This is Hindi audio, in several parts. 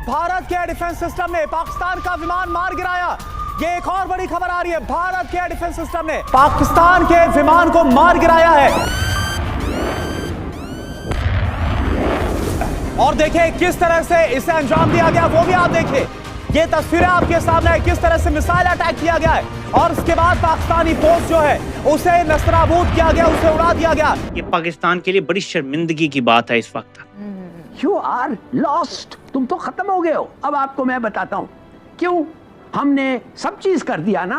भारत के डिफेंस सिस्टम ने पाकिस्तान का विमान मार गिराया। ये एक और बड़ी खबर आ रही है, भारत के डिफेंस सिस्टम ने पाकिस्तान के विमान को मार गिराया है। और देखिए किस तरह से इसे अंजाम दिया गया, वो भी आप देखिए। ये तस्वीरें आपके सामने है, किस तरह से मिसाइल अटैक किया गया है और उसके बाद पाकिस्तानी फोर्स जो है उसे नस्तनाबूद किया गया, उसे उड़ा दिया गया। ये पाकिस्तान के लिए बड़ी शर्मिंदगी की बात है इस वक्त। You are lost, तुम तो खत्म हो गए हो। अब आपको मैं बताता हूँ क्यों। हमने सब चीज कर दिया ना।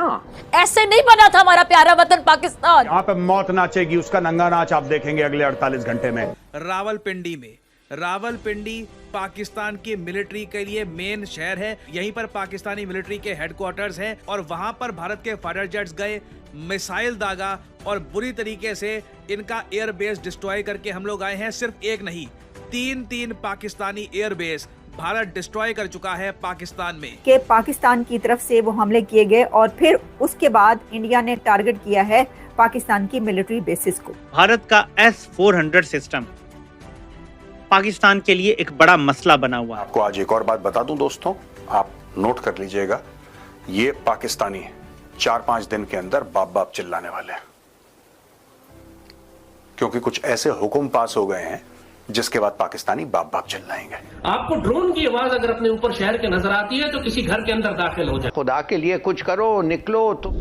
ऐसे नहीं बना था हमारा प्यारा वतन पाकिस्तान। यहाँ पे मौत नाचेगी, उसका नंगा नाच आप देखेंगे अगले 48 घंटे में। रावलपिंडी पाकिस्तान की मिलिट्री के लिए मेन शहर है। यहीं पर पाकिस्तानी मिलिट्री के हेडक्वार्टर्स हैं और वहां पर भारत के फाइटर जेट्स गए, मिसाइल दागा और बुरी तरीके से इनका एयरबेस डिस्ट्रॉय करके हम लोग आए हैं। सिर्फ एक नहीं, तीन पाकिस्तानी एयरबेस भारत डिस्ट्रॉय कर चुका है पाकिस्तान में। कि पाकिस्तान की तरफ से वो हमले किए गए और फिर उसके बाद इंडिया ने टारगेट किया है पाकिस्तान की मिलिट्री बेसिस को। भारत का S-400 सिस्टम पाकिस्तान के लिए एक बड़ा मसला बना हुआ है। आपको आज एक और बात बता दूं दोस्तों, आप नोट कर लीजिएगा, ये पाकिस्तानी 4-5 दिन के अंदर बाप बाप चिल्लाने वाले हैं, क्योंकि कुछ ऐसे हुक्म पास हो गए हैं जिसके बाद पाकिस्तानी बाप बाप चिल्लाएंगे। आपको ड्रोन की आवाज अगर अपने ऊपर शहर के नजर आती है तो किसी घर के अंदर दाखिल हो जाए। खुदा के लिए कुछ करो, निकलो तो।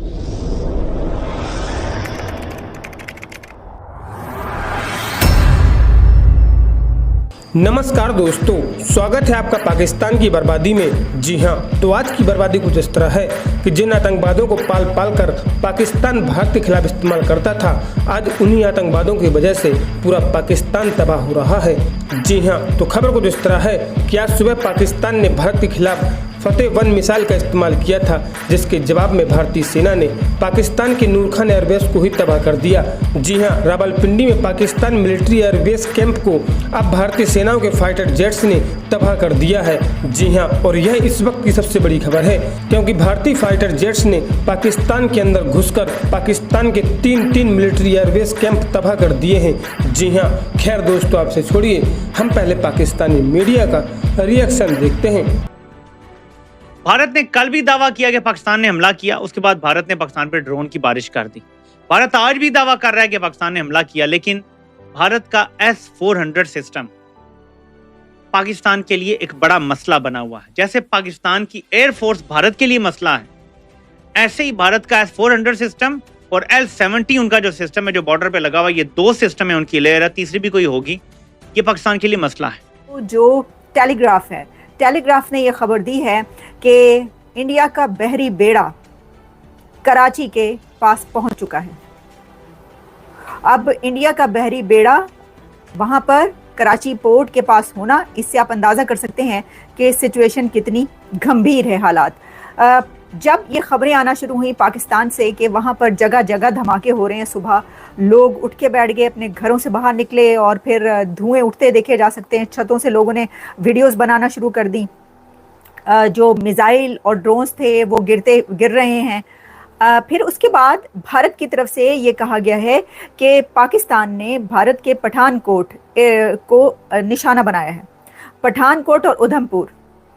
नमस्कार दोस्तों, स्वागत है आपका पाकिस्तान की बर्बादी में। जी हाँ, तो आज की बर्बादी कुछ इस तरह है कि जिन आतंकवादियों को पाल पाल कर पाकिस्तान भारत के खिलाफ इस्तेमाल करता था, आज उन्हीं आतंकवादियों की वजह से पूरा पाकिस्तान तबाह हो रहा है। जी हाँ, तो खबर कुछ इस तरह है कि आज सुबह पाकिस्तान ने भारत के खिलाफ फतेह 1 मिसाइल का इस्तेमाल किया था, जिसके जवाब में भारतीय सेना ने पाकिस्तान के नूर खान एयरबेस को ही तबाह कर दिया। जी हाँ, रावलपिंडी में पाकिस्तान मिलिट्री एयरबेस कैंप को अब भारतीय सेनाओं के फाइटर जेट्स ने तबाह कर दिया है। जी हाँ, और यह इस वक्त की सबसे बड़ी खबर है, क्योंकि भारतीय फाइटर जेट्स ने पाकिस्तान के अंदर घुसकर पाकिस्तान के तीन मिलिट्री एयरबेस कैंप तबाह कर दिए हैं। जी हाँ, खैर दोस्तों, आपसे छोड़िए, हम पहले पाकिस्तानी मीडिया का रिएक्शन देखते हैं। भारत ने कल भी दावा किया कि पाकिस्तान ने हमला किया, उसके बाद भारत ने पाकिस्तान पर ड्रोन की बारिश कर दी। भारत आज भी दावा कर रहा है कि पाकिस्तान ने हमला किया, लेकिन भारत का S-400 सिस्टम पाकिस्तान के लिए एक बड़ा मसला बना हुआ है। जैसे पाकिस्तान की एयरफोर्स भारत के लिए मसला है, ऐसे ही भारत का S-400 सिस्टम और L-70 उनका जो सिस्टम है जो बॉर्डर पे लगा हुआ, ये 2 सिस्टम है उनकी, लेयर है, तीसरी भी कोई होगी, ये पाकिस्तान के लिए मसला है। जो टेलीग्राफ है, टेलीग्राफ ने यह खबर दी है कि इंडिया का बहरी बेड़ा कराची के पास पहुंच चुका है। अब इंडिया का बहरी बेड़ा वहां पर कराची पोर्ट के पास होना, इससे आप अंदाज़ा कर सकते हैं कि सिचुएशन कितनी गंभीर है हालात। जब ये खबरें आना शुरू हुई पाकिस्तान से कि वहाँ पर जगह जगह धमाके हो रहे हैं, सुबह लोग उठ के बैठ गए, अपने घरों से बाहर निकले और फिर धुएं उठते देखे जा सकते हैं। छतों से लोगों ने वीडियोस बनाना शुरू कर दी। जो मिसाइल और ड्रोन्स थे वो गिर रहे हैं। फिर उसके बाद भारत की तरफ से ये कहा गया है कि पाकिस्तान ने भारत के पठानकोट को निशाना बनाया है। पठानकोट और उधमपुर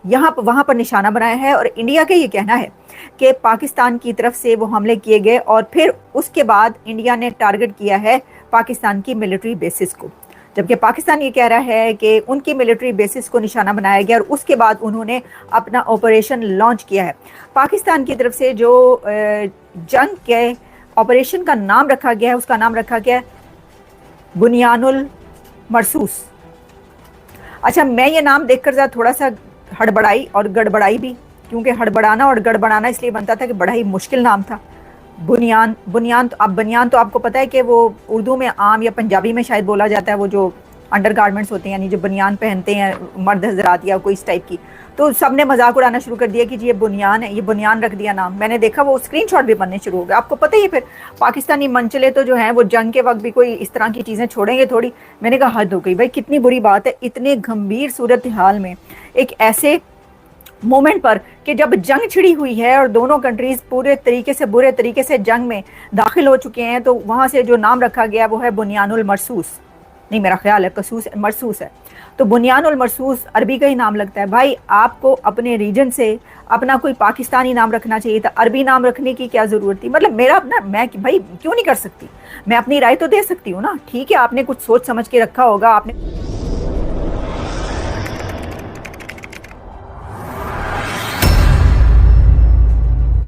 वहाँ पर निशाना बनाया है और इंडिया का ये कहना है कि पाकिस्तान की तरफ से वो हमले किए गए और फिर उसके बाद इंडिया ने टारगेट किया है पाकिस्तान की मिलिट्री बेसिस को, जबकि पाकिस्तान ये कह रहा है कि उनकी मिलिट्री बेसिस को निशाना बनाया गया और उसके बाद उन्होंने अपना ऑपरेशन लॉन्च किया है। पाकिस्तान की तरफ से जो जंग के ऑपरेशन का नाम रखा गया है, उसका नाम रखा गया है बुनियानुल मरसूस। अच्छा, मैं ये नाम देखकर ज़रा थोड़ा सा हड़बड़ाई और गड़बड़ाई भी, क्योंकि हड़बड़ाना और गड़बड़ाना इसलिए बनता था कि बड़ा ही मुश्किल नाम था। बुनियान बनियान तो आपको पता है कि वो उर्दू में आम या पंजाबी में शायद बोला जाता है, वो जो अंडर गारमेंट्स होते हैं, यानी जो बनियान पहनते हैं मर्द हजरात या कोई इस टाइप की। तो सबने मजाक उड़ाना शुरू कर दिया कि जी ये बुनियान है, ये बुनियान रख दिया नाम। मैंने देखा वो स्क्रीनशॉट भी बनने शुरू हो गए। आपको पता ही है फिर पाकिस्तानी मनचले तो जो हैं वो जंग के वक्त भी कोई इस तरह की चीज़ें छोड़ेंगे थोड़ी। मैंने कहा हद हो गई भाई, कितनी बुरी बात है इतने गंभीर सूरत हाल में, एक ऐसे मोमेंट पर कि जब जंग छिड़ी हुई है और दोनों कंट्रीज बुरे तरीके से जंग में दाखिल हो चुके हैं, तो वहाँ से जो नाम रखा गया वो है बुनियानुल मरसूस, नहीं मेरा ख्याल है मरसूस है। तो बुनियानुल मरसूस अरबी का ही नाम लगता है। भाई आपको अपने रीजन से अपना कोई पाकिस्तानी नाम रखना चाहिए था, अरबी नाम रखने की क्या जरूरत थी? मतलब मेरा अपना, मैं भाई क्यों नहीं कर सकती? मैं अपनी राय तो दे सकती हूँ ना। ठीक है, आपने कुछ सोच समझ के रखा होगा, आपने